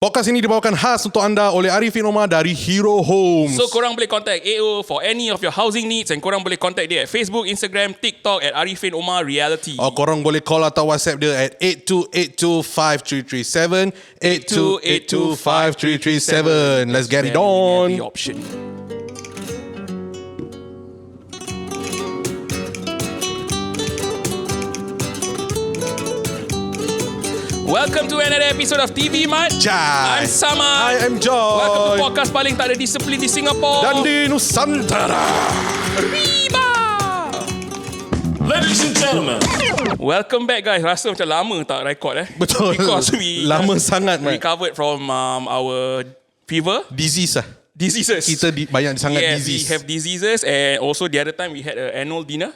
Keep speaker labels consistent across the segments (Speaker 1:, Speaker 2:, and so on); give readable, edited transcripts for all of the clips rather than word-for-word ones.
Speaker 1: Podcast ini dibawakan khas untuk anda oleh Arifin Omar dari Hero Homes.
Speaker 2: So korang boleh contact AO for any of your housing needs, and korang boleh contact dia at Facebook, Instagram, TikTok at Arifin Omar Reality.
Speaker 1: Korang boleh call atau WhatsApp dia at 82825337 82825337. Let's get it on.
Speaker 2: Every option. Welcome to another episode of TV Mat.
Speaker 1: Jai.
Speaker 2: I'm Sama.
Speaker 1: I am Joy.
Speaker 2: Welcome to podcast paling tak ada disiplin di Singapore
Speaker 1: Dan di Nusantara.
Speaker 2: Riba.
Speaker 3: Ladies and gentlemen,
Speaker 2: Welcome back guys. Rasa macam lama tak record
Speaker 1: Betul.
Speaker 2: Because we
Speaker 1: lama sangat, man.
Speaker 2: recovered from our fever.
Speaker 1: Diseases.
Speaker 2: Diseases.
Speaker 1: Kita banyak sangat
Speaker 2: Yes,
Speaker 1: disease.
Speaker 2: we have diseases, and also the other time we had an annual dinner.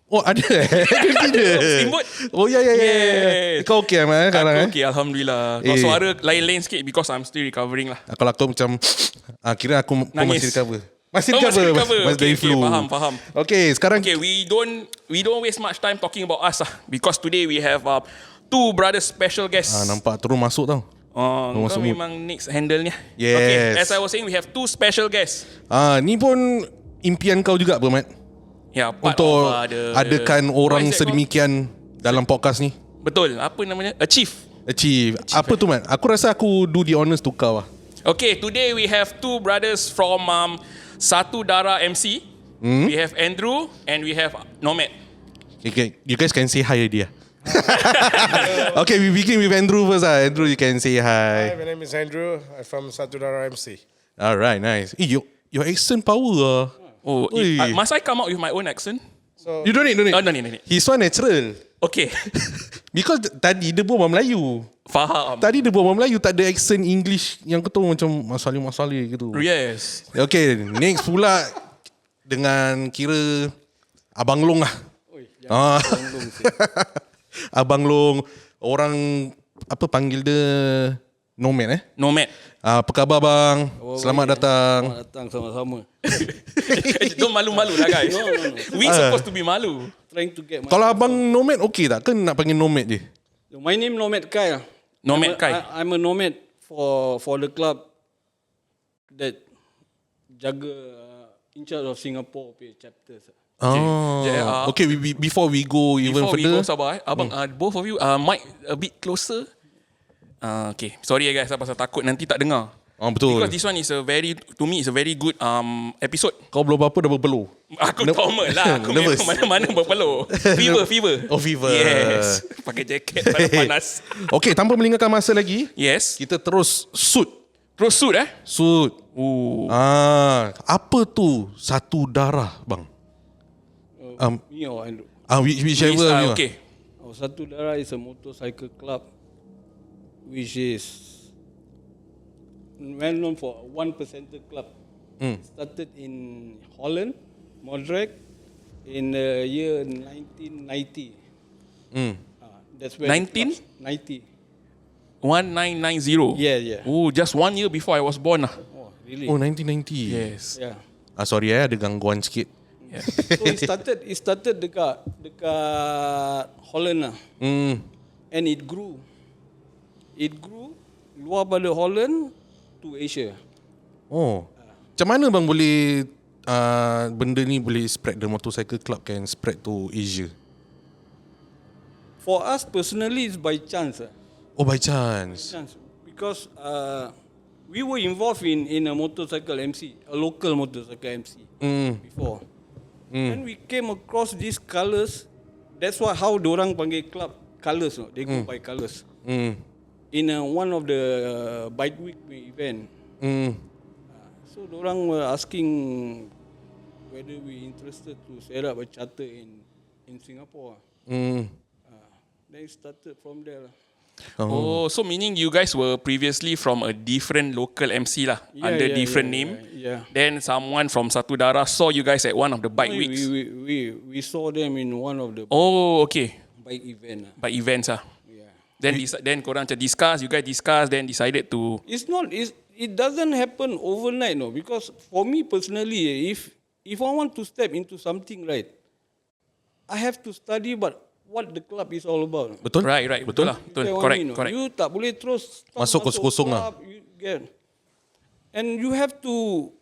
Speaker 1: Oh, ada Tidak.
Speaker 2: Steamboat.
Speaker 1: Oh, ya.
Speaker 2: Yes.
Speaker 1: Kau okey, man, sekarang?
Speaker 2: Aku okay, Alhamdulillah. Kalau suara lain-lain sikit because I'm still recovering lah.
Speaker 1: Kalau aku macam kira aku
Speaker 2: Nangis.
Speaker 1: masih recover. Masih
Speaker 2: Okay,
Speaker 1: dari flu.
Speaker 2: faham.
Speaker 1: Okay, sekarang
Speaker 2: Okay, we don't waste much time talking about us lah, because today we have two brothers special guests.
Speaker 1: nampak terus masuk tau.
Speaker 2: Kau
Speaker 1: masuk
Speaker 2: memang next handle-nya.
Speaker 1: Yes.
Speaker 2: Okay, as I was saying, we have two special guests.
Speaker 1: Ni pun impian kau juga apa, Mat?
Speaker 2: Ya, part
Speaker 1: Untuk
Speaker 2: of,
Speaker 1: adakan orang
Speaker 2: what is that
Speaker 1: sedemikian dalam podcast ni.
Speaker 2: Betul. Apa namanya? Achieve.
Speaker 1: Apa tu, Mat? Aku rasa aku do the honors to kau lah.
Speaker 2: Okay, today we have two brothers from SATUDARAH MC. We have Andrew and we have Nomad.
Speaker 1: Okay, you guys can say hi dia. Okay, we begin with Andrew first. Andrew, you can say hi.
Speaker 4: Hi, my name is Andrew. I'm from SATUDARAH MC.
Speaker 1: Alright, nice. Your accent power.
Speaker 2: Oh,
Speaker 1: Ui.
Speaker 2: must I come out with my own accent?
Speaker 4: So,
Speaker 1: You don't need.
Speaker 2: Oh, no need.
Speaker 1: His one natural.
Speaker 2: Okay.
Speaker 1: Because tadi dia berbual Melayu.
Speaker 2: Faham.
Speaker 1: Tadi dia berbual Melayu, tak ada accent English yang kau tahu macam masalah gitu.
Speaker 2: Yes.
Speaker 1: Okay, next pula dengan kira Abang Long lah. Abang Long, orang apa panggil dia Nomad
Speaker 2: Nomad.
Speaker 1: Apa khabar bang? Selamat datang.
Speaker 3: selamat datang sama-sama.
Speaker 2: Don't malu-malu lah guys.
Speaker 3: No.
Speaker 2: We supposed to be malu.
Speaker 3: Trying to get my...
Speaker 1: Kalau Abang Nomad okey tak? Ke nak panggil Nomad je?
Speaker 3: My name Nomad Kai.
Speaker 2: Nomad Kai.
Speaker 3: I'm a nomad for the club that jaga in charge of Singapore chapters.
Speaker 1: Okay, before we go even
Speaker 2: Before we
Speaker 1: further.
Speaker 2: go, sabar Abang, both of you mic a bit closer. Okay, sorry guys, pasal takut nanti tak dengar.
Speaker 1: Betul.
Speaker 2: Because this one is to me is a very good episode.
Speaker 1: Kau belum apa dah berpeluh.
Speaker 2: Aku normal lah. Aku
Speaker 1: Nervous.
Speaker 2: memang mana-mana berpeluh. Fever.
Speaker 1: Oh, fever.
Speaker 2: Yes. Pakai jaket panas.
Speaker 1: Okay, tanpa melingkarkan masa lagi,
Speaker 2: Yes.
Speaker 1: kita terus shoot.
Speaker 2: Terus suit
Speaker 1: Shoot. Apa tu SATUDARAH bang?
Speaker 3: Me or Andrew.
Speaker 1: Whichever you are.
Speaker 2: Okay.
Speaker 3: Our SATUDARAH is a motorcycle club which is well known for 1% club. Started in Holland, Moordrecht, in the year 1990. That's where
Speaker 2: 1990?
Speaker 3: 90.
Speaker 2: 1990.
Speaker 3: Yeah.
Speaker 2: Oh, just 1 year before I was born lah.
Speaker 3: Oh, really?
Speaker 1: Oh, 1990.
Speaker 2: Yes.
Speaker 3: Yeah.
Speaker 1: Sorry ada gangguan sikit.
Speaker 2: Yeah.
Speaker 3: So it started dekat Holland lah. And it grew luar pada Holland to Asia.
Speaker 1: Oh. Macam mana bang boleh benda ni boleh spread, the motorcycle club can spread to Asia?
Speaker 3: For us personally, it's by chance.
Speaker 1: Oh, by chance.
Speaker 3: Because we were involved in a motorcycle MC, a local motorcycle MC before. And we came across these colours. That's how diorang panggil club colours. They go by colours. In one of the bike week event. So diorang were asking whether we interested to set up a charter in Singapore. Then it started from there.
Speaker 2: Oh, so meaning you guys were previously from a different local MC lah, under different name.
Speaker 3: Yeah.
Speaker 2: Then someone from SATUDARAH saw you guys at one of the bike weeks.
Speaker 3: We saw them in one of the
Speaker 2: Oh, okay.
Speaker 3: bike event.
Speaker 2: Bike events ah.
Speaker 3: Yeah.
Speaker 2: Then korang macam discuss, you guys discuss, then decided to.
Speaker 3: It doesn't happen overnight, no. Because for me personally, if I want to step into something, right, I have to study what the club is all about.
Speaker 1: Betul?
Speaker 2: Right. Betul lah. Betul.
Speaker 3: You get what I
Speaker 2: Correct.
Speaker 3: mean, no?
Speaker 2: Correct.
Speaker 3: You tak boleh terus
Speaker 1: Masuk kosong-kosong lah.
Speaker 3: club, get? And you have to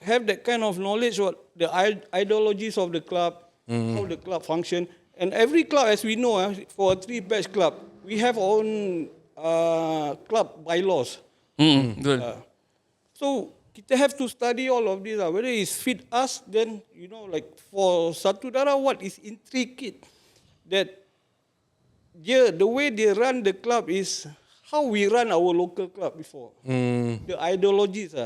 Speaker 3: have that kind of knowledge what the ideologies of the club, how the club function. And every club, as we know, for a 3-patch club, we have our own club bylaws.
Speaker 2: Betul.
Speaker 3: So kita have to study all of this. Whether it's fit us, then like for Satudara, what is intricate that the way they run the club is how we run our local club before. The ideologies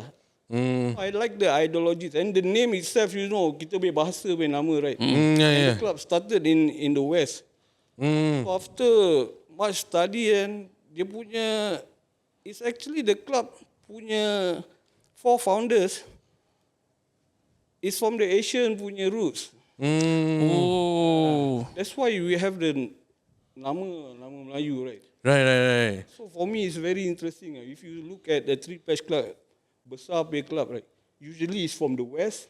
Speaker 3: I like the ideologies and the name itself. Kita punya bahasa punya nama, right? And the club started in the West. So after much study and dia punya, it's actually the club punya 4 founders is from the Asian punya roots. That's why we have the nama Melayu, right?
Speaker 1: Right.
Speaker 3: So for me, it's very interesting. If you look at the 3-patch club, besar punya club, right? Usually it's from the west,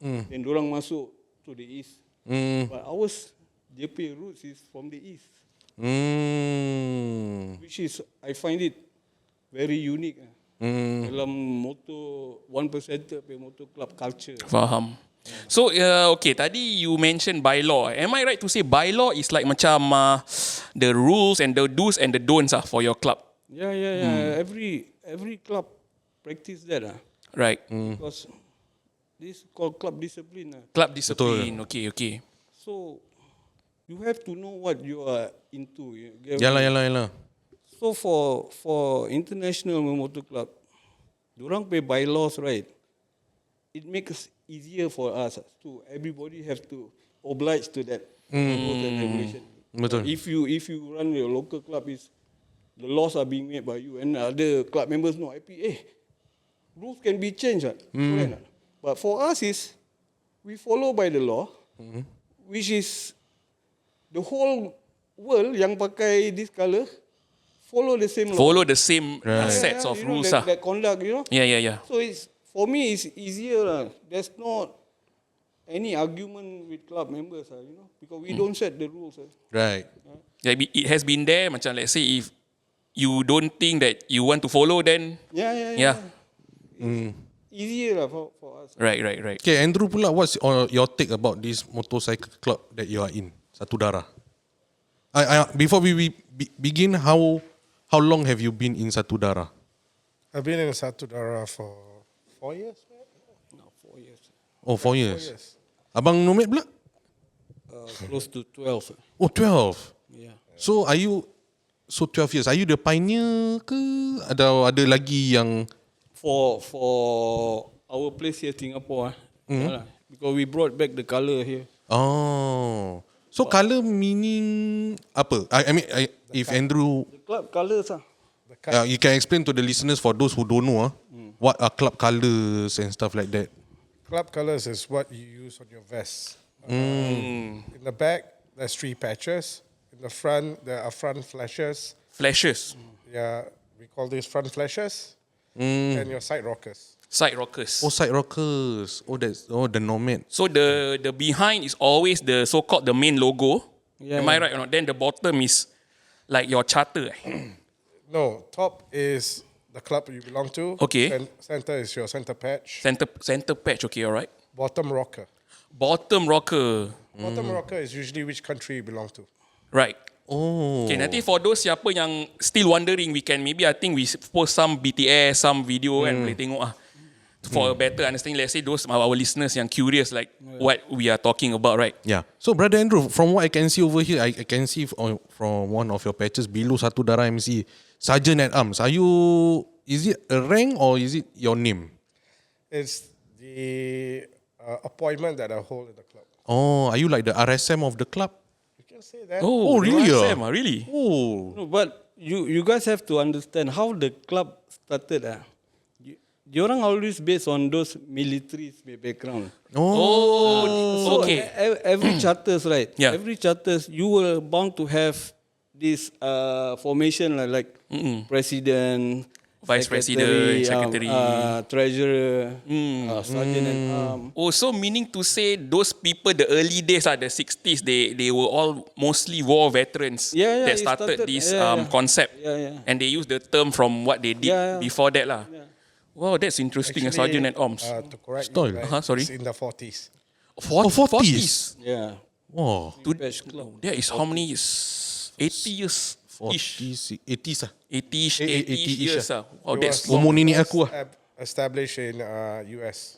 Speaker 3: then dorang masuk to the east. But ours, dia punya roots is from the east, which is, I find it very unique. Dalam motor 1% punya motor club culture.
Speaker 2: Faham. So, okay, tadi you mentioned bylaw. Am I right to say bylaw is like macam the rules and the do's and the don'ts for your club?
Speaker 3: Yeah. Every club practice that.
Speaker 2: Right.
Speaker 3: Because this is called club discipline.
Speaker 2: Club discipline. Okay.
Speaker 3: So, you have to know what you are into.
Speaker 1: Yalah.
Speaker 3: So for international motor club, dorang pay bylaws, right? It makes easier for us to everybody have to oblige to that rules and regulation.
Speaker 1: Betul.
Speaker 3: If you run your local club, is the laws are being made by you and other club members know. Rules can be changed, right? But for us is we follow by the law, which is the whole world yang pakai this color follow the same law.
Speaker 2: Follow the same sets of rules.
Speaker 3: That conduct,
Speaker 2: Yeah.
Speaker 3: So for me, it's easier. There's not any argument with club members, because we don't set the rules.
Speaker 1: Right.
Speaker 2: It has been there. Macam let's say if you don't think that you want to follow, then
Speaker 3: Yeah. Easier for us.
Speaker 2: Right.
Speaker 1: Okay, Andrew pula, what's your take about this motorcycle club that you are in, Satudara? Before we begin, how long have you been in Satudara?
Speaker 4: I've been in Satudara for 4 years.
Speaker 3: No, 4 years.
Speaker 1: Oh, 4 years.
Speaker 4: 4 years.
Speaker 1: Abang Nomad pula?
Speaker 3: Close to 12.
Speaker 1: Oh, 12.
Speaker 3: Yeah.
Speaker 1: So 12 years. Are you the pioneer ke? Ada lagi yang
Speaker 3: For our place here, Singapore, because we brought back the colour here.
Speaker 1: Oh. So colour meaning apa? I mean, if Andrew,
Speaker 3: The club colours.
Speaker 1: you can explain to the listeners for those who don't know, what are club colours and stuff like that.
Speaker 4: Club colors is what you use on your vest. In the back, there's 3 patches. In the front, there are front flashes.
Speaker 2: Flashes.
Speaker 4: Yeah, we call these front flashes. And your side rockers.
Speaker 2: Side rockers.
Speaker 1: Oh, side rockers. Oh, the Nomad.
Speaker 2: So the behind is always the so-called the main logo.
Speaker 3: Yeah.
Speaker 2: Am I right or not? Then the bottom is like your charter.
Speaker 4: No, top is the club you belong to.
Speaker 2: Okay.
Speaker 4: Center is your center patch.
Speaker 2: Center patch. Okay, alright.
Speaker 4: Bottom rocker.
Speaker 2: Bottom rocker.
Speaker 4: Bottom rocker is usually which country you belong to.
Speaker 2: Right.
Speaker 1: Oh.
Speaker 2: Okay, nanti for those siapa yang still wondering, I think we post some BTS, some video and boleh tengok for a better understanding. Let's say those our listeners yang curious like what we are talking about, right?
Speaker 1: Yeah. So, Brother Andrew, from what I can see over here, I can see from one of your patches below Satudara MC, Sergeant at Arms. Is it a rank or is it your name?
Speaker 4: It's the appointment that I hold in the club.
Speaker 1: Oh, are you like the RSM of the club?
Speaker 4: You can say that.
Speaker 1: Oh, really?
Speaker 2: RSM, really?
Speaker 1: Oh.
Speaker 3: No, but you guys have to understand how the club started. Diorang always based on those military background.
Speaker 2: Oh, okay.
Speaker 3: Every charters, right?
Speaker 2: Yeah.
Speaker 3: Every charters, you were bound to have this formation like president,
Speaker 2: Vice President, Secretary.
Speaker 3: Treasurer, Sergeant at Arms.
Speaker 2: Oh, so meaning to say those people, the early days, the 60s, they were all mostly war veterans
Speaker 3: Yeah,
Speaker 2: that
Speaker 3: it
Speaker 2: started
Speaker 3: started-
Speaker 2: this
Speaker 3: yeah, yeah.
Speaker 2: concept.
Speaker 3: Yeah.
Speaker 2: And they used the term from what they did
Speaker 3: Yeah.
Speaker 2: before that.
Speaker 3: Yeah.
Speaker 2: Wow, that's interesting. A
Speaker 4: Actually,
Speaker 2: Sergeant at Arms.
Speaker 4: To correct
Speaker 1: Style.
Speaker 4: you,
Speaker 2: Sorry.
Speaker 4: it's in the 40s.
Speaker 1: 40s.
Speaker 3: Yeah.
Speaker 1: Wow.
Speaker 3: Three-patch club.
Speaker 2: That is how many years? 80 years.
Speaker 1: 40s, 80s lah.
Speaker 2: 80-ish
Speaker 1: 80-ish
Speaker 2: years. Wow,
Speaker 4: It
Speaker 2: that's
Speaker 4: was
Speaker 1: Umur nenek aku lah.
Speaker 4: established in US.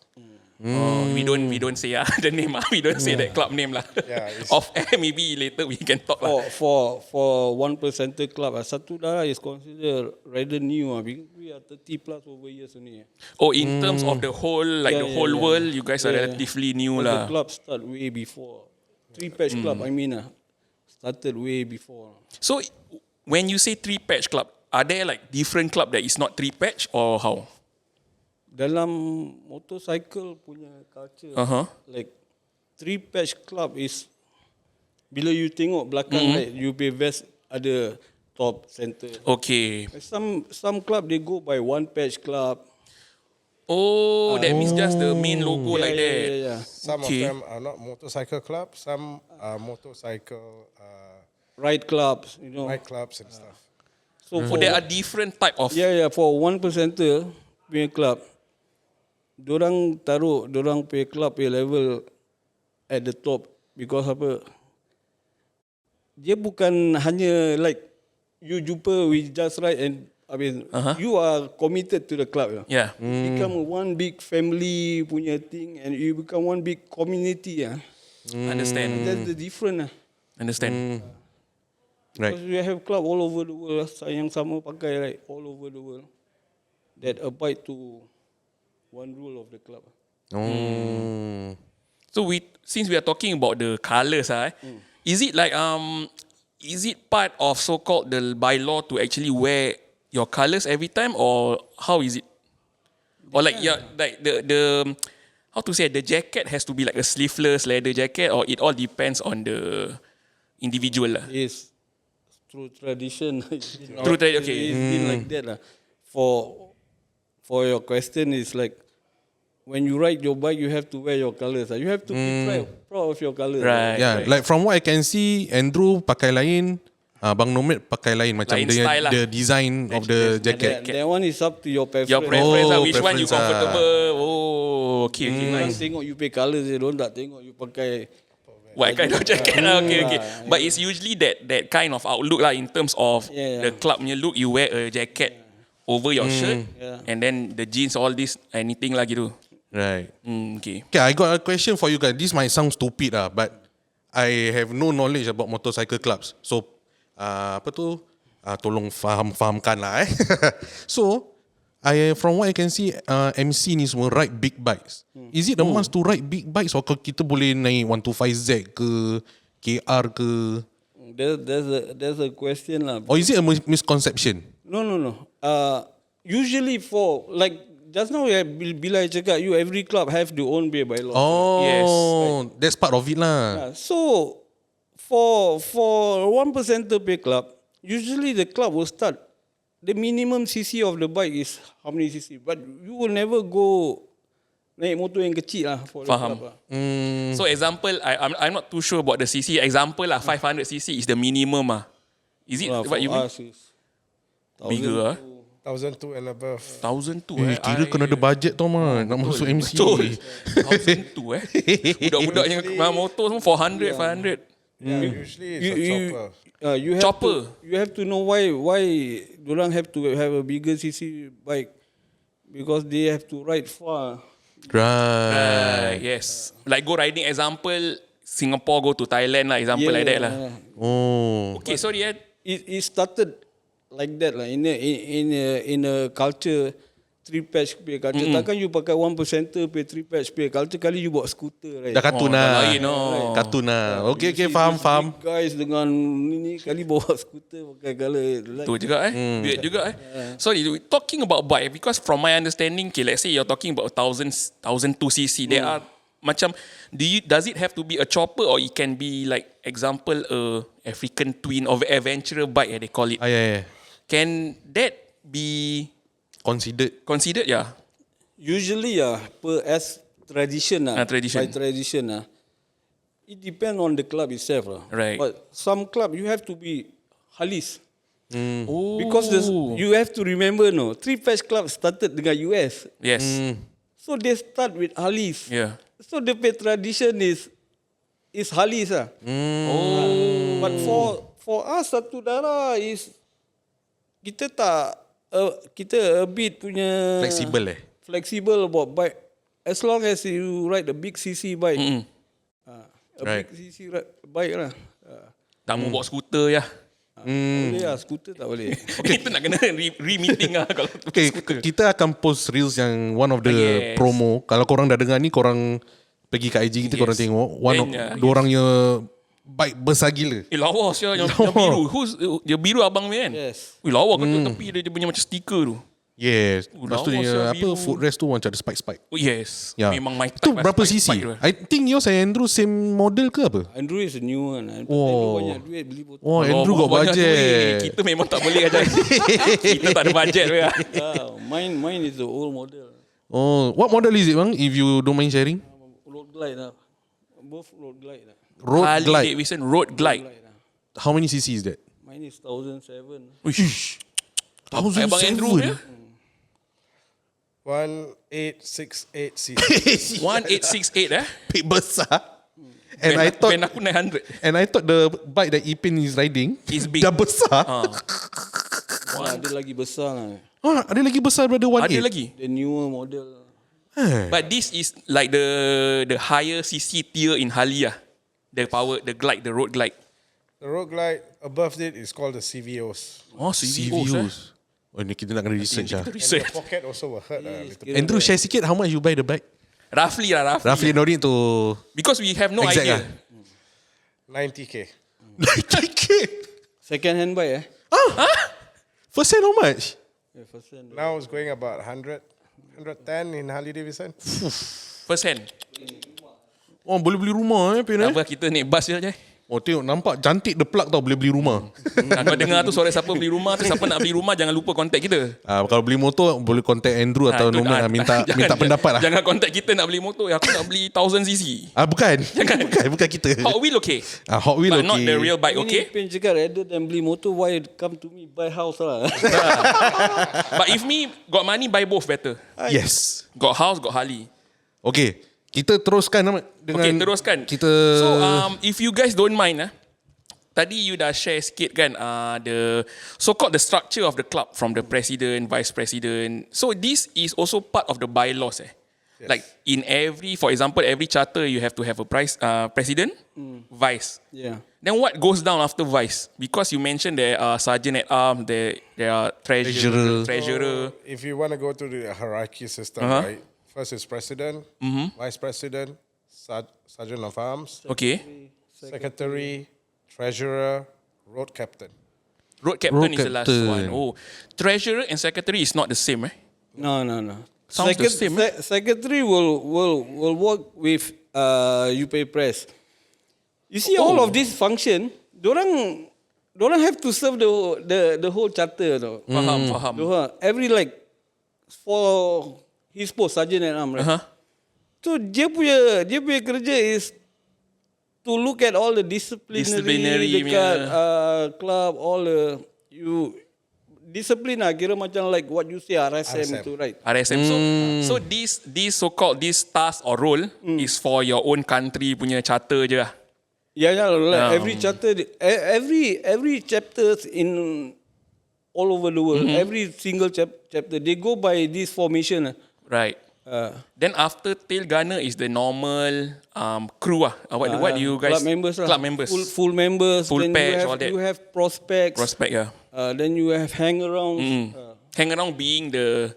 Speaker 2: we don't say the name. We don't say that club name lah.
Speaker 4: Yeah, it's-
Speaker 2: Off air, maybe later we can talk lah.
Speaker 3: For 1% club, SATUDARAH is considered rather new because we are 30 plus over years only.
Speaker 2: Oh, in terms of the whole, the whole world, you guys are relatively new
Speaker 3: The
Speaker 2: lah.
Speaker 3: club start way before. Three-patch club, I mean, started way before.
Speaker 2: So, when you say three-patch club, are there like different club that is not three-patch or how?
Speaker 3: Dalam motorcycle punya culture, like three-patch club is bila you tengok belakang, right, you pay vest ada top center.
Speaker 2: Okay.
Speaker 3: Some club they go by one-patch club.
Speaker 2: Oh, that means just the main logo like that.
Speaker 3: Yeah.
Speaker 4: Some
Speaker 2: Okay.
Speaker 4: of them are not motorcycle clubs. Some are motorcycle
Speaker 3: Ride clubs,
Speaker 4: ride clubs and stuff.
Speaker 3: So
Speaker 2: So there are different type of.
Speaker 3: for 1% punya club, dorang taruh dorang punya club punya level at the top because apa? Dia bukan hanya like you jumpa we just ride and I mean you are committed to the club.
Speaker 2: Yeah.
Speaker 3: You become one big family punya thing and you become one big community.
Speaker 2: Understand.
Speaker 3: That's the difference.
Speaker 2: Understand.
Speaker 1: Right.
Speaker 3: Because we have club all over the world yang sama pakai right all over the world that abide to one rule of the club.
Speaker 2: So since we are talking about the colours, is it like is it part of so-called the bylaw to actually wear your colours every time, or how is it? Or like like the how to say, the jacket has to be like a sleeveless leather jacket, or it all depends on the individual lah?
Speaker 3: Is through tradition.
Speaker 2: Through tradition, okay.
Speaker 3: It's been like that lah. For your question is like when you ride your bike, you have to wear your colours. You have to be proud of your colours.
Speaker 2: Right.
Speaker 1: Yeah, like from what I can see, Andrew pakai lain, Bang Nomad pakai lain macam
Speaker 2: Lain
Speaker 1: the,
Speaker 2: style lah.
Speaker 1: the design of the jacket.
Speaker 3: That one is up to your preference.
Speaker 2: Your preference
Speaker 1: Oh,
Speaker 2: which one you
Speaker 1: preference lah.
Speaker 2: comfortable? Oh, okay,
Speaker 3: Orang
Speaker 2: nice.
Speaker 3: tengok you pay colours je, don't tak tengok you pakai.
Speaker 2: What kind of jacket lah? Okay. But it's usually that kind of outlook lah, in terms of the club punya look. You wear a jacket over your shirt, and then the jeans, all this, anything lah gitu.
Speaker 1: Right.
Speaker 2: Okay.
Speaker 1: Okay, I got a question for you guys. This might sound stupid but I have no knowledge about motorcycle clubs. So, tolong fahamkan lah So, from what I can see, MC ni semua ride big bikes. Is it a must to ride big bikes, or kita boleh naik 125Z ke KR ke?
Speaker 3: There's a question lah.
Speaker 1: Or is it a misconception?
Speaker 3: No. Usually for like just now bila I cakap you every club have their own bylaw.
Speaker 1: Oh,
Speaker 2: Yes.
Speaker 1: that's part of it lah.
Speaker 3: So for 1% pay club, usually the club will start. The minimum CC of the bike is how many CC? But you will never go naik motor yang kecil lah for the
Speaker 2: Faham.
Speaker 3: club lah.
Speaker 2: So example, I'm not too sure about the CC. Example lah, 500 CC is the minimum ah. Is it
Speaker 3: For
Speaker 2: what you mean?
Speaker 3: us is
Speaker 2: Bigger ah?
Speaker 4: 1,002 and above.
Speaker 2: 1,002
Speaker 1: Kira kena ada budget tau mah nak masuk MC.
Speaker 2: Betul. 1,002 Budak-budak yang motor semua 400, 500.
Speaker 4: Yeah, usually it's a chopper.
Speaker 3: You have
Speaker 2: Chopper.
Speaker 3: You have to know why dorang have to have a bigger CC bike because they have to ride far.
Speaker 1: Right.
Speaker 2: Yes. Like go riding, example, Singapore go to Thailand lah, example like that lah.
Speaker 1: Oh.
Speaker 2: Okay, sorry
Speaker 3: It started like that lah in a culture 3-patch pay culture. Takkan you pakai 1% pay 3-patch pay culture kali you bawa scooter right?
Speaker 1: Dah katun
Speaker 2: dah
Speaker 1: lah.
Speaker 2: lain, oh.
Speaker 1: Katun lah. Okay,
Speaker 3: You see
Speaker 1: faham.
Speaker 3: these big guys dengan ni kali bawa scooter pakai color like
Speaker 2: Tu juga weird juga Sorry, talking about bike, because from my understanding, okay, let's say you're talking about 1,002cc, there are macam, does it have to be a chopper, or it can be like example a African twin or adventurer bike they call it?
Speaker 1: Yeah.
Speaker 2: Can that be Considered, yeah.
Speaker 3: Usually, as tradition,
Speaker 2: Tradition.
Speaker 3: by tradition, it depends on the club itself.
Speaker 2: Right.
Speaker 3: But some club, you have to be halis.
Speaker 2: Oh.
Speaker 3: Because you have to remember, Three Patch Club started dengan US.
Speaker 2: Yes.
Speaker 3: So they start with halis.
Speaker 2: Yeah.
Speaker 3: So the tradition is halis.
Speaker 2: Oh.
Speaker 3: But for us, SATUDARAH is kita kita a bit punya flexible about bike. As long as you ride a big CC bike,
Speaker 1: Right.
Speaker 3: big CC bike lah.
Speaker 2: Tak mau bawa skuter ya.
Speaker 3: Boleh lah, skuter tak boleh.
Speaker 2: Kita nak kena re-meeting lah kalau
Speaker 1: Okay, kita akan post reels yang one of the promo. Kalau korang dah dengar ni, korang pergi ke IG kita, korang tengok. Dua orangnya bike besar gila.
Speaker 2: Lawa sia yang biru. Yang biru abang ni kan?
Speaker 3: Yes.
Speaker 2: Lawa kat tepi dia punya macam stiker tu.
Speaker 1: Yes. Lepas tu
Speaker 2: lawa
Speaker 1: dia,
Speaker 2: sia, biru.
Speaker 1: footrest tu macam ada spike-spike.
Speaker 2: Oh yes.
Speaker 1: Ya.
Speaker 2: Memang my
Speaker 1: Tu
Speaker 2: type.
Speaker 1: berapa cc? I think yours and Andrew same model ke apa?
Speaker 3: Andrew is a new one. Andrew banyak duit beli motor.
Speaker 1: Oh, Andrew got budget.
Speaker 2: Kita memang tak boleh ajar. Kita tak ada budget.
Speaker 3: Mine is the old model.
Speaker 1: Oh, what model is it bang? If you don't mind sharing.
Speaker 3: Road glide lah. Both road glide lah.
Speaker 1: Road
Speaker 2: Harley
Speaker 1: Glide.
Speaker 2: Davidson Road Glide.
Speaker 1: How many cc is that?
Speaker 3: Mine is 1,007.
Speaker 2: Uish. Abang Andrew dia
Speaker 4: 1868 cc.
Speaker 2: 1868
Speaker 1: Big besar. And I thought
Speaker 2: Ben aku 900.
Speaker 1: And I thought the bike that Ipin is riding
Speaker 2: Is big.
Speaker 1: dah besar.
Speaker 3: Ada lagi besar lah.
Speaker 1: Ada lagi besar daripada 18.
Speaker 2: Ada lagi.
Speaker 3: The newer model.
Speaker 2: But this is like the higher CC tier in Harley lah. The power, the glide, the road glide.
Speaker 4: The road glide above it is called the CVOs.
Speaker 2: Oh, CVOs.
Speaker 1: Oh, ni kita nak kena research lah.
Speaker 4: And
Speaker 2: Research.
Speaker 4: the pocket also will hurt a little bit.
Speaker 1: Andrew, share sikit how much you buy the bike?
Speaker 2: Roughly.
Speaker 1: Roughly, no need to
Speaker 2: Because we have no
Speaker 1: exact
Speaker 2: idea.
Speaker 4: 90k.
Speaker 1: 90k.
Speaker 3: Second hand bike
Speaker 1: First hand how much?
Speaker 3: Yeah, first hand.
Speaker 4: Now it's going about 110 in Harley Davidson.
Speaker 2: First hand.
Speaker 1: Oh, boleh beli rumah Pin
Speaker 2: Apa kita naik bus je.
Speaker 1: Oh, tengok nampak cantik the plug tau, boleh beli rumah.
Speaker 2: Kau dengar tu suara siapa beli rumah tu, siapa nak beli rumah jangan lupa contact kita.
Speaker 1: Kalau beli motor boleh contact Andrew atau Nomad minta pendapat lah.
Speaker 2: Jangan contact kita nak beli motor. Aku nak beli 1000cc.
Speaker 1: Bukan. Bukan kita.
Speaker 2: Hot Wheel okay.
Speaker 1: Hot Wheel
Speaker 2: But
Speaker 1: okay.
Speaker 2: not the real bike okay.
Speaker 3: Pin cakap rather than beli motor, why come to me buy house lah.
Speaker 2: But if me got money buy both better.
Speaker 1: Yes.
Speaker 2: Got house, got Harley.
Speaker 1: Okay. Kita teruskan dengan
Speaker 2: Okay, teruskan.
Speaker 1: Kita
Speaker 2: So if you guys don't mind tadi you dah share sikit kan the so-called the structure of the club from the president, vice president. So this is also part of the bylaws. Yes. Like in for example, every charter you have to have a president, vice.
Speaker 3: Yeah.
Speaker 2: Then what goes down after vice? Because you mentioned there are sergeant at arms, there are treasurer.
Speaker 4: So if you want to go to the hierarchy system, right? First is president, vice president, sergeant of arms,
Speaker 2: Okay.
Speaker 4: secretary, treasurer, road captain.
Speaker 2: Road captain is the last
Speaker 1: captain.
Speaker 2: one. Oh, treasurer and secretary is not the same, eh?
Speaker 3: No.
Speaker 2: Sounds the same.
Speaker 3: Secretary will work with UP Press. You see all of this function, dorang have to serve the whole charter tau.
Speaker 2: Faham.
Speaker 3: Every for his post sergeant at arm, right? So dia punya kerja is to look at all the disciplinary dekat club, all the discipline kira macam like what you say RSM tu, right?
Speaker 2: RSM. So this so-called this task or role is for your own country punya charter je lah.
Speaker 3: Yeah, like every charter, every chapters in all over the world, every single chapter, they go by this formation.
Speaker 2: Right. Then after tail gunner is the normal crew what do you guys? Club members.
Speaker 3: Full members.
Speaker 2: Full
Speaker 3: then
Speaker 2: patch, all that.
Speaker 3: You have prospects.
Speaker 2: Prospect, yeah.
Speaker 3: Then you have hang around.
Speaker 2: Hang around being the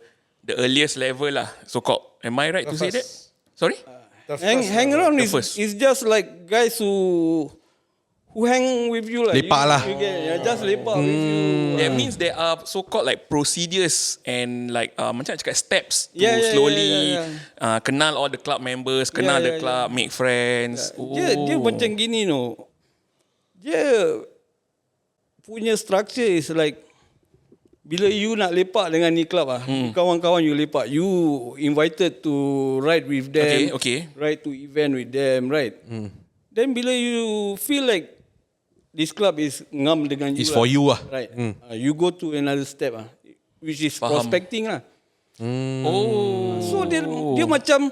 Speaker 2: earliest level lah, so-called. Am I right to say that? Sorry?
Speaker 3: Hang around
Speaker 2: The first.
Speaker 3: is just like guys who hang with you lah.
Speaker 1: Lepak lah.
Speaker 3: Just lepak with you.
Speaker 2: That means there are so-called like procedures and like macam nak cakap steps to
Speaker 3: Yeah,
Speaker 2: slowly
Speaker 3: yeah.
Speaker 2: Kenal all the club members, kenal the club, make friends.
Speaker 3: Dia macam gini Dia punya structure is like bila you nak lepak dengan ni club kawan-kawan you lepak, you invited to ride with them,
Speaker 2: Okay.
Speaker 3: ride to event with them, right? Then bila you feel like this club is ngam dengan you,
Speaker 1: It's for you
Speaker 3: right? You go to another step which is
Speaker 2: Faham.
Speaker 3: prospecting lah.
Speaker 2: Oh.
Speaker 3: So dia macam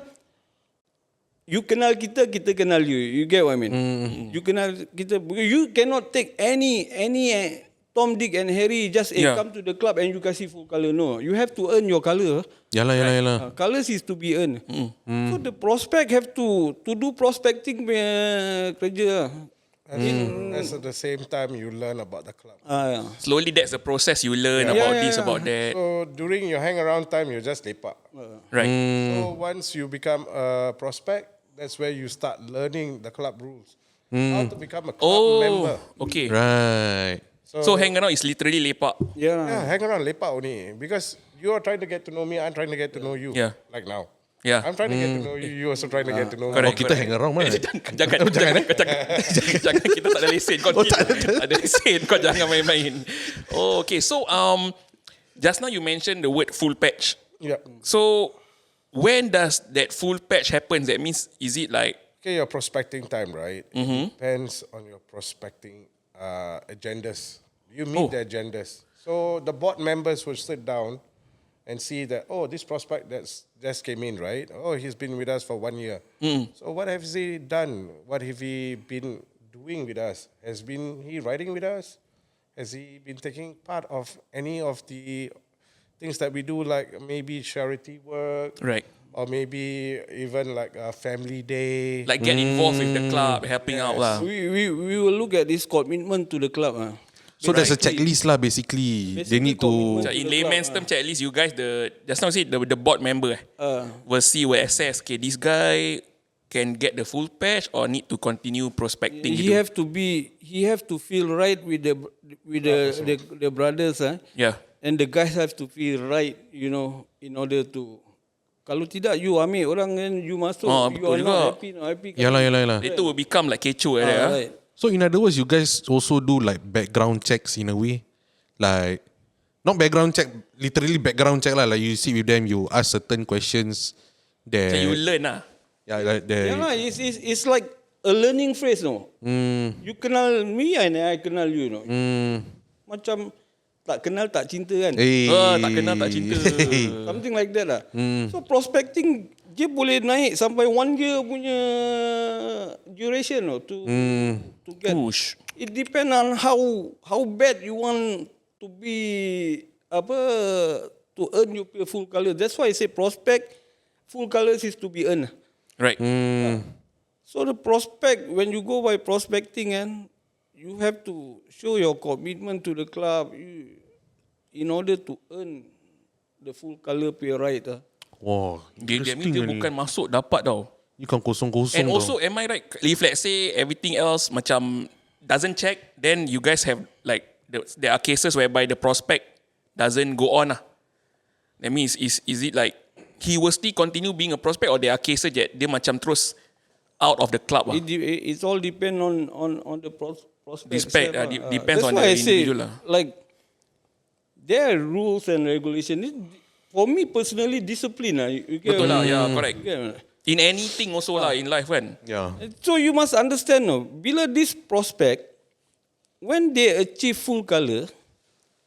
Speaker 3: you kenal kita kenal you. You get what I mean? You kenal kita. You cannot take any Tom, Dick and Harry just come to the club and you kasih full colour. No, you have to earn your colour.
Speaker 1: Yalah.
Speaker 3: Colours is to be earned. So the prospect have to do prospecting kerja.
Speaker 4: As at the same time, you learn about the club.
Speaker 2: Slowly that's the process you learn about this, about that.
Speaker 4: So during your hang around time, you just lepak.
Speaker 2: Right.
Speaker 4: So once you become a prospect, that's where you start learning the club rules. How to become a club member.
Speaker 2: Okay.
Speaker 1: Right.
Speaker 2: So hang around is literally lepak.
Speaker 4: Yeah, hang around lepak only. Because you are trying to get to know me, I'm trying to get to know you.
Speaker 2: Yeah.
Speaker 4: Like now.
Speaker 2: Yeah.
Speaker 4: I'm trying to get to know you, you also trying to get to know me.
Speaker 1: Oh, kita hang around mana?
Speaker 2: Jangan kita tak ada lesen kau. Tak ada lesen kau, jangan main-main. Oh, okay. So just now you mentioned the word full patch.
Speaker 4: Yeah.
Speaker 2: So when does that full patch happen? That means is it like
Speaker 4: Okay, your prospecting time, right? It depends on your prospecting agendas. You meet the agendas. So the board members will sit down and see that, this prospect that's just came in, right? He's been with us for 1 year. So what has he done? What have he been doing with us? Has he riding with us? Has he been taking part of any of the things that we do, like maybe charity work?
Speaker 2: right?
Speaker 4: Or maybe even like a family day.
Speaker 2: Like get involved with the club, helping out lah.
Speaker 3: We will look at this commitment to the club.
Speaker 1: So there's a checklist lah basically. They need to...
Speaker 2: So in layman's term, checklist, you guys, just now say the board member will see, will assess, okay, this guy can get the full patch or need to continue prospecting.
Speaker 3: He have to feel right with the brothers.
Speaker 2: Yeah.
Speaker 3: And the guys have to feel right, in order to... Kalau tidak, you ambil orang and you masuk, you
Speaker 2: betul
Speaker 3: are
Speaker 2: juga.
Speaker 3: not happy.
Speaker 1: Yalah.
Speaker 2: Itu will become like kecoh
Speaker 3: Right.
Speaker 1: So in other words, you guys also do like background checks in a way? Like, not background check, literally background check lah. Like you sit with them, you ask certain questions.
Speaker 2: So you learn lah.
Speaker 1: Yeah,
Speaker 3: It's like a learning phase, no? You kenal me and I kenal you, no? Macam tak kenal tak cinta kan?
Speaker 2: Tak kenal tak cinta.
Speaker 3: Something like that lah. So prospecting dia boleh naik sampai 1 year punya duration to get.
Speaker 2: Push.
Speaker 3: It depend on how bad you want to be to earn your full colour. That's why I say prospect full colours is to be earned.
Speaker 2: Right.
Speaker 3: So the prospect, when you go by prospecting, you have to show your commitment to the club in order to earn the full colour pay right.
Speaker 1: Wow,
Speaker 2: Dia
Speaker 1: interesting
Speaker 2: dia
Speaker 1: ni.
Speaker 2: bukan masuk dapat tau.
Speaker 1: Ikan kosong-kosong
Speaker 2: And
Speaker 1: tau.
Speaker 2: also, am I right? If let's say everything else macam doesn't check, then you guys have like there are cases whereby the prospect doesn't go on. That means is it like he will still continue being a prospect, or there are cases that dia macam terus out of the club?
Speaker 3: It all depend on the prospect.
Speaker 2: Depends on the individual.
Speaker 3: Like there are rules and regulations. For me personally, discipline. You get
Speaker 2: Betul lah,
Speaker 3: what I mean?
Speaker 2: yeah, correct.
Speaker 3: You get what I mean?
Speaker 2: In anything also lah in life kan.
Speaker 1: Yeah.
Speaker 3: So you must understand, bila this prospect, when they achieve full colour,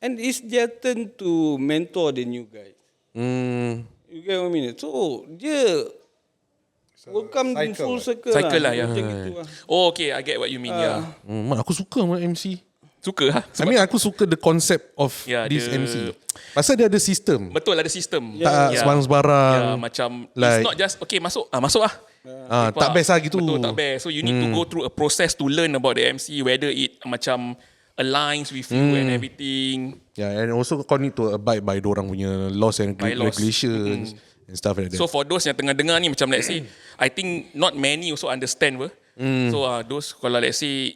Speaker 3: and it's their turn to mentor the new guys. You get what I mean? So dia will come in full circle.
Speaker 2: Cycle lah, yeah.
Speaker 3: Macam gitu lah.
Speaker 2: Oh, okay, I get what you mean. Yeah.
Speaker 1: Aku suka sama MC.
Speaker 2: Suka lah.
Speaker 1: I mean aku suka the concept of this
Speaker 2: dia-
Speaker 1: MC. Pasal dia ada sistem.
Speaker 2: Betul ada sistem.
Speaker 1: Tak sembarang-sembarang.
Speaker 2: Yeah, macam
Speaker 1: Like-
Speaker 2: it's not just okay masuk lah.
Speaker 1: Tak best lah gitu.
Speaker 2: Betul, tak best. So you need to go through a process to learn about the MC, whether it macam aligns with you and everything.
Speaker 1: Yeah, and also kau need to abide by dorang punya laws and
Speaker 2: Bylaws.
Speaker 1: regulations and stuff like that.
Speaker 2: So for those yang tengah dengar ni, macam let's say, I think not many also understand. So those kalau let's say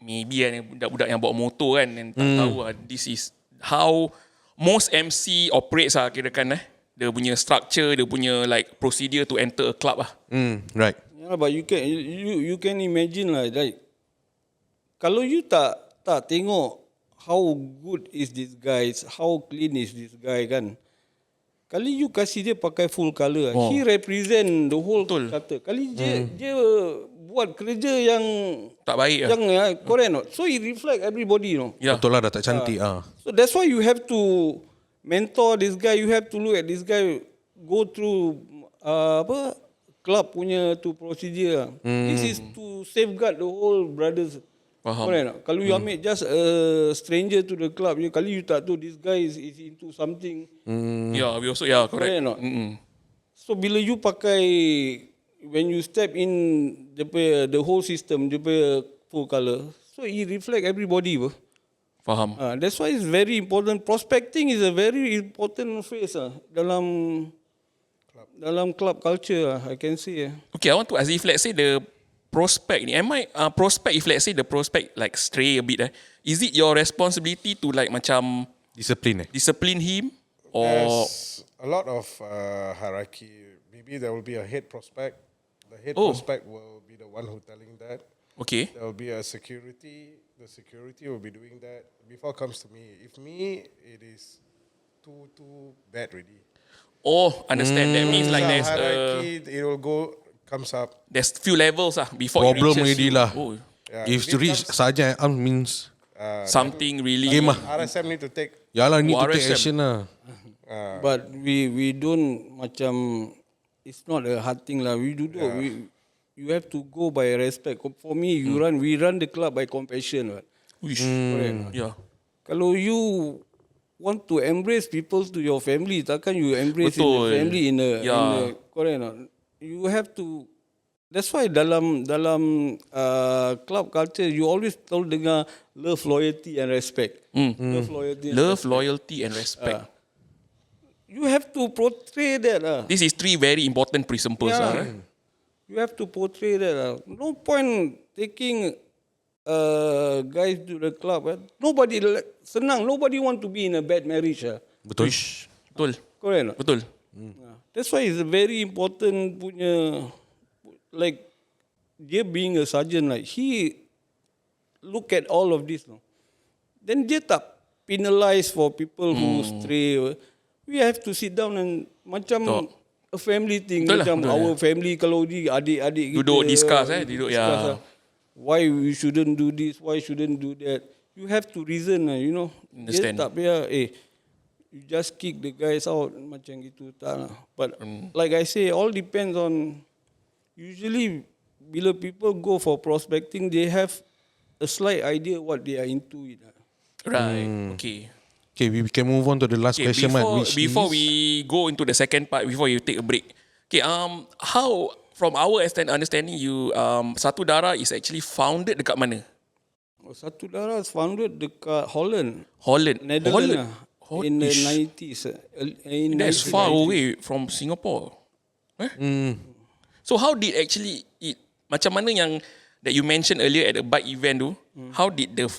Speaker 2: maybe budak-budak yang bawa motor kan and tak tahu this is how most MC operates kirakan dia punya structure, dia punya like procedure to enter a club
Speaker 1: Right.
Speaker 3: Yeah, but you can imagine lah, like kalau you tak tengok how good is this guy, how clean is this guy kan. Kali you kasih dia pakai full colour, he represent the whole kata. Kali dia buat kerja yang
Speaker 2: Tak baik
Speaker 3: yang correct not. So it reflect everybody, you know.
Speaker 2: Yeah.
Speaker 1: Betul lah, dah tak cantik.
Speaker 3: So that's why you have to mentor this guy, you have to look at this guy, go through club punya tu procedure. This is to safeguard the whole brothers.
Speaker 2: Faham.
Speaker 3: Correct tak? Kalau you ambil just a stranger to the club, kali you tak tahu this guy is into something.
Speaker 2: Yeah, we also correct.
Speaker 3: Correct not? So bila you pakai, when you step in the whole system, the full colour, so it reflect everybody.
Speaker 2: Faham.
Speaker 3: That's why it's very important. Prospecting is a very important phase dalam club culture. I can say.
Speaker 2: Okay, I want to ask, if let's say the prospect ni, am I prospect, if let's say the prospect like stray a bit, is it your responsibility to like macam discipline him, or
Speaker 4: There's a lot of hierarchy. Maybe there will be a head prospect. The head prospect will be the one who telling that.
Speaker 2: okay?
Speaker 4: There will be a security. The security will be doing that before it comes to me. If me, it is too bad already.
Speaker 2: Oh, understand. That means like
Speaker 4: So
Speaker 2: there's
Speaker 4: hierarchy, it will comes up.
Speaker 2: there's few levels before
Speaker 1: Problem
Speaker 2: it reaches
Speaker 1: already
Speaker 2: you.
Speaker 1: lah.
Speaker 2: Oh,
Speaker 4: Yeah,
Speaker 1: If to reach Sergeant means
Speaker 2: something really.
Speaker 1: game lah.
Speaker 4: RSM need to take.
Speaker 1: Yalah, need to take
Speaker 2: RSM.
Speaker 1: action lah.
Speaker 3: But we don't macam, it's not a hard thing lah. We do you have to go by respect. For me, we run the club by compassion.
Speaker 2: Uish. Yeah.
Speaker 3: Kalau you want to embrace people to your family, takkan you embrace in the
Speaker 2: Betul.
Speaker 3: family in a correct not? You have to. That's why dalam club culture, you always told dengar love, loyalty and respect. Love, loyalty, and
Speaker 2: Love,
Speaker 3: respect.
Speaker 2: loyalty, and respect.
Speaker 3: You have to portray that.
Speaker 2: This is 3 very important principles.
Speaker 3: Yeah. You have to portray that. No point taking guys to the club. Nobody senang. Nobody want to be in a bad marriage.
Speaker 1: Betul.
Speaker 2: Uish. Betul.
Speaker 3: Correct not?
Speaker 2: Betul.
Speaker 3: That's why it's a very important punya, like dia being a sergeant, like he look at all of this. No? Then dia tak penalize for people who stray. We have to sit down and macam
Speaker 2: Talk.
Speaker 3: a family thing.
Speaker 2: Betul lah,
Speaker 3: Macam
Speaker 2: betul
Speaker 3: our family kalau di adik-adik
Speaker 2: Duduk
Speaker 3: kita,
Speaker 2: discuss, duduk,
Speaker 3: discuss, why we shouldn't do this, why shouldn't do that. You have to reason, you know.
Speaker 2: Understand.
Speaker 3: Dia tak payah, you just kick the guys out macam gitu, tak lah. But like I say, all depends on, usually bila people go for prospecting, they have a slight idea what they are into it.
Speaker 2: Right. Okay.
Speaker 1: Okay, we can move on to the last question, Mat, which
Speaker 2: before
Speaker 1: is,
Speaker 2: we go into the second part, before you take a break. Okay, how, from our understanding, you SATUDARAH is actually founded dekat mana?
Speaker 3: SATUDARAH is founded dekat Holland,
Speaker 2: Holland.
Speaker 3: Netherlands. In the 90s.
Speaker 2: That's far away from Singapore. So how did actually it, macam mana yang that you mentioned earlier at the bike event tu, how did the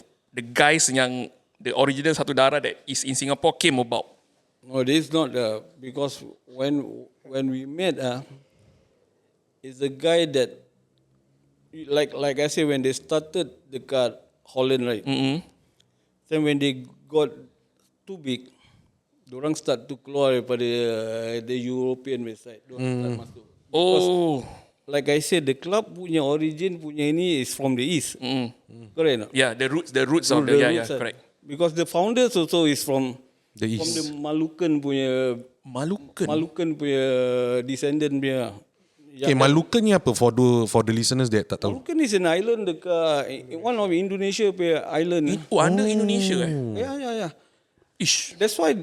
Speaker 2: guys yang the original SATUDARAH that is in Singapore came about?
Speaker 3: No, this is not because when we met, is a guy that like I say, when they started dekat Holland, right? Then when they got too big, dorang start to keluar daripada the European website. Dorang start masuk. Because, like I said, the club punya origin punya ini is from the east. Correct not?
Speaker 2: Yeah, the roots of the
Speaker 3: roots are-
Speaker 2: correct.
Speaker 3: Because the founders also is from
Speaker 1: the
Speaker 3: from the
Speaker 1: East.
Speaker 3: Malukan punya descendant punya.
Speaker 1: Okay, Malukan ni apa for the listeners that tak tahu?
Speaker 3: Malukan is an island dekat one of Indonesia punya island.
Speaker 2: Under Indonesia
Speaker 3: Yeah.
Speaker 2: Ish.
Speaker 3: That's why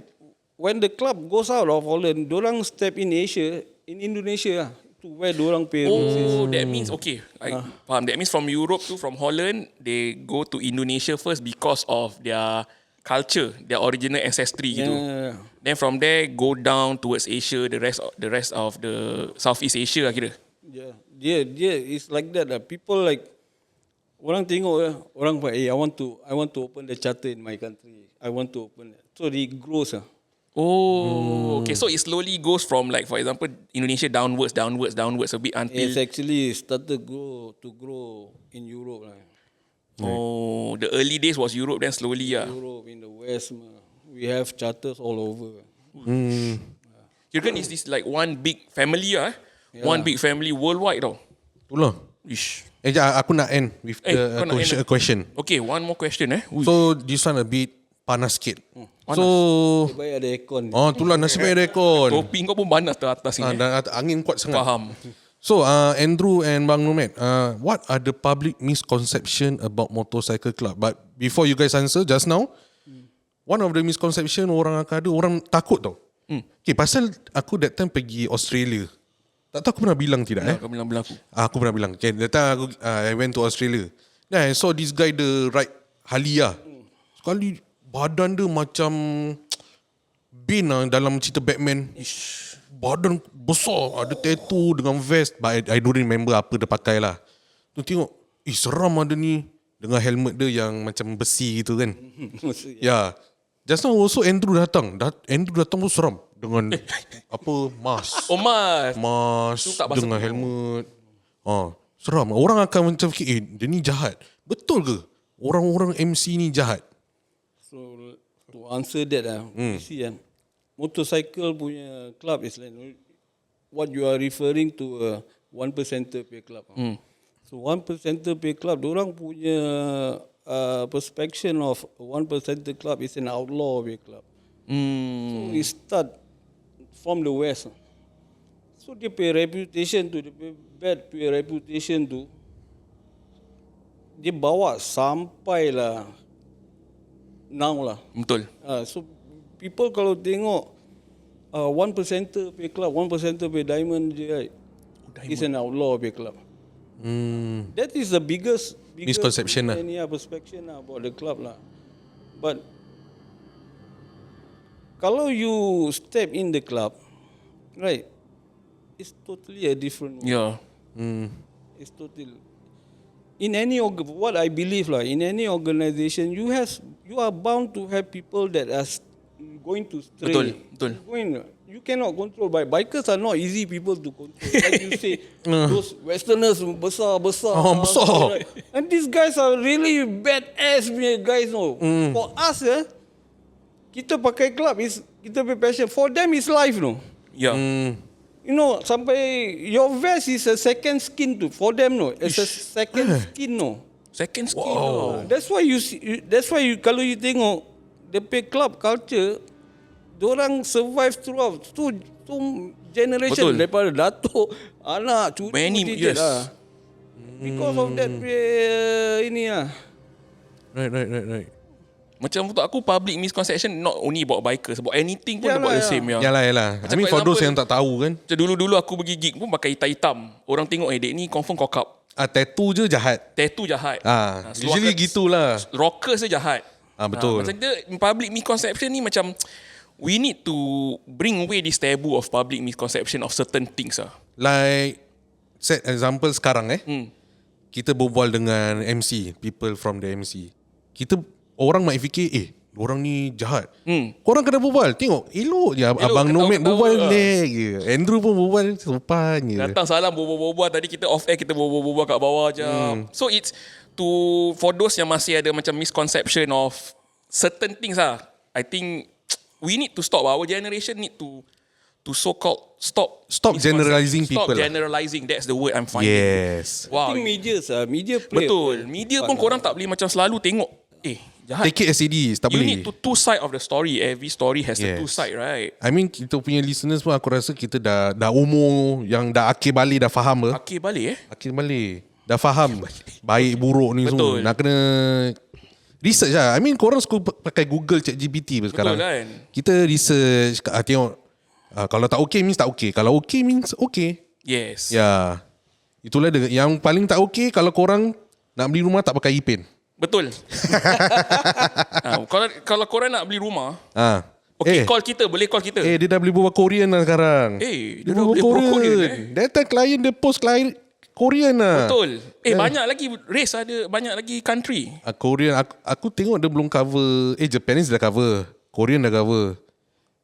Speaker 3: when the club goes out of Holland, dorang step in Indonesia to where dorang pay roots is.
Speaker 2: That means okay. I faham. That means from Europe to from Holland, they go to Indonesia first because of their culture, their original ancestry gitu.
Speaker 3: Yeah.
Speaker 2: Then from there go down towards Asia, the rest of the Southeast Asia lah kira.
Speaker 3: Yeah, it's like that. People like orang tengok orang buat, I want to open the charter in my country. I want to open it. So it grows.
Speaker 2: Okay. So it slowly goes from, like, for example, Indonesia downwards a bit until
Speaker 3: It's actually started to grow in Europe.
Speaker 2: Oh, the early days was Europe, then slowly
Speaker 3: Europe, in the West, we have charters all over.
Speaker 2: Kirakan is this like one big family One big family worldwide tau.
Speaker 1: Itulah.
Speaker 2: Ish.
Speaker 1: Aku nak end with
Speaker 2: kau nak end?
Speaker 1: a question.
Speaker 2: Okay, one more question Ui.
Speaker 1: So this one a bit panas sikit. So
Speaker 3: Baik ada aircon.
Speaker 1: itulah nasib baik ada aircon.
Speaker 2: Topi kau pun panas atas ni.
Speaker 1: Dan angin kuat sangat.
Speaker 2: Faham.
Speaker 1: So Andrew and Bang Nomad, what are the public misconception about motorcycle club? But before you guys answer just now, one of the misconception orang akan ada, orang takut tau. Okay, pasal aku that time pergi Australia. Tak tahu aku pernah bilang tidak
Speaker 2: Kau bilang aku.
Speaker 1: Aku pernah bilang. Okay, that time aku, I went to Australia. Then I saw this guy the ride Harley Sekali badan dia macam Bane dalam cerita Batman. Badan besar, ada tattoo dengan vest. But I don't remember apa dia pakai lah. Tu tengok, seram ada ni. Dengan helmet dia yang macam besi gitu kan. Ya. Just now also Andrew datang. Andrew datang pun seram. Dengan mask.
Speaker 2: Oh, mas.
Speaker 1: Mask
Speaker 2: tak pasal
Speaker 1: dengan
Speaker 2: tu.
Speaker 1: helmet. Seram. Orang akan macam fikir, dia ni jahat. Betul ke? Orang-orang MC ni jahat?
Speaker 3: So to answer that you see motorcycle punya club is like what you are referring to a 1% pay club. So 1% pay club, orang punya perception of 1% club is an outlaw pay club. So we start from the west. So dia pay reputation tu, dia pay bad pay reputation tu, dia bawa sampai lah now lah.
Speaker 2: Betul.
Speaker 3: So people kalau tengok 1% pay club, 1% pay diamond je, right? Is an outlaw pay club. That is the biggest
Speaker 1: Misconception lah.
Speaker 3: perception about the club lah. But kalau you step in the club, right, it's totally a different world.
Speaker 2: Yeah.
Speaker 3: It's totally. In any what I believe lah, in any organisation, you are bound to have people that are going to stray.
Speaker 2: Betul.
Speaker 3: You cannot control. Bikers are not easy people to control. Like you say, those Westerners besar.
Speaker 1: Besar.
Speaker 3: Right? And these guys are really badass guys. No, for us, kita pakai club is kita pay passion. For them, it's life. No.
Speaker 2: Yeah.
Speaker 3: You know, sampai your vest is a second skin to for them. No, it's a second skin. No.
Speaker 2: Second skin.
Speaker 3: That's why you see. That's why kalau you tengok the pay club culture, diorang survive throughout two generation.
Speaker 2: Betul.
Speaker 3: Daripada datuk, anak, cucu,
Speaker 2: Many
Speaker 3: cicit
Speaker 2: years.
Speaker 3: lah. Because of that ini lah.
Speaker 1: Right.
Speaker 2: Macam untuk aku public misconception not only about bikers, about anything pun about the same.
Speaker 1: Yalah. I mean
Speaker 2: for
Speaker 1: for those
Speaker 2: example,
Speaker 1: yang tak tahu kan.
Speaker 2: Macam dulu-dulu aku pergi gig pun pakai hitam-hitam. Orang tengok dek ni confirm cock up.
Speaker 1: Tattoo je jahat.
Speaker 2: Tattoo jahat.
Speaker 1: Usually gitulah.
Speaker 2: Rockers je jahat.
Speaker 1: Betul.
Speaker 2: Macam dia public misconception ni macam we need to bring away this taboo of public misconception of certain things
Speaker 1: Like set example sekarang kita berbual dengan MC, people from the MC. Orang might fikir orang ni jahat. Korang kena berbual. Tengok elok je Abang Nomad berbual je. Andrew pun berbual sopan je.
Speaker 2: Datang salam berbual-bual. Tadi kita off air kita berbual-bual kat bawah je. So it's for those yang masih ada macam misconception of certain things I think we need to stop. Our generation need to so-called stop
Speaker 1: generalizing people.
Speaker 2: Stop generalizing. That's the word I'm finding.
Speaker 1: Yes.
Speaker 2: Wow.
Speaker 3: I think media play.
Speaker 2: Betul. Media pun korang tak boleh macam selalu tengok jahat.
Speaker 1: Take it as it is. Tak
Speaker 2: You
Speaker 1: boleh.
Speaker 2: need to two side of the story. Every story has the
Speaker 1: Yes.
Speaker 2: two side, right?
Speaker 1: I mean kita punya listeners pun aku rasa kita dah umur yang dah akhir balik dah faham
Speaker 2: Akhir balik
Speaker 1: Akhir balik dah faham baik buruk ni
Speaker 2: Betul.
Speaker 1: semua. Nak kena research lah. I mean korang suka pakai Google ChatGPT sekarang.
Speaker 2: kan?
Speaker 1: Kita research tengok kalau tak okay means tak okay. Kalau okay means okay.
Speaker 2: Yes.
Speaker 1: Ya. Itulah yang paling tak okay kalau korang nak beli rumah tak pakai IPIN.
Speaker 2: Betul. Kalau korang nak beli rumah,
Speaker 1: Okay,
Speaker 2: call kita. Boleh call kita.
Speaker 1: dia dah boleh berbual Korean lah sekarang.
Speaker 2: Dia dah boleh berbual Korean.
Speaker 1: That time client dia post client Korean lah.
Speaker 2: Betul. Banyak lagi race ada, banyak lagi country.
Speaker 1: Korean aku tengok dia belum cover. Japanese dah cover. Korean dah cover.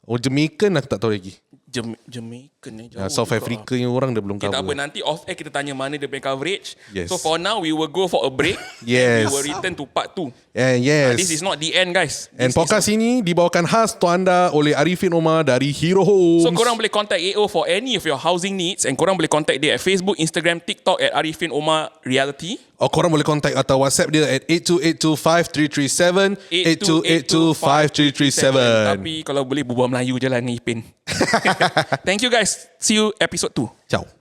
Speaker 1: Jamaican aku tak tahu lagi.
Speaker 2: Jamaican ni jauh
Speaker 1: South
Speaker 2: juga.
Speaker 1: Africa yang orang dah belum
Speaker 2: Okay, tak apa,
Speaker 1: cover.
Speaker 2: nanti off air kita tanya mana dia punya coverage.
Speaker 1: Yes.
Speaker 2: So for now we will go for a break.
Speaker 1: Yes.
Speaker 2: And we will return to part 2.
Speaker 1: Yes.
Speaker 2: This is not the end, guys.
Speaker 1: And
Speaker 2: This
Speaker 1: podcast ini dibawakan khas untuk anda oleh Arifin Omar dari Hero Homes.
Speaker 2: So korang boleh contact AO for any of your housing needs, and korang boleh contact dia at Facebook, Instagram, TikTok at Arifin Omar Reality.
Speaker 1: Or korang boleh contact atau WhatsApp dia at 82825337 82825337.
Speaker 2: Tapi kalau boleh berbual Melayu je lah ni Ipin. Thank you guys. See you episode 2.
Speaker 1: Ciao.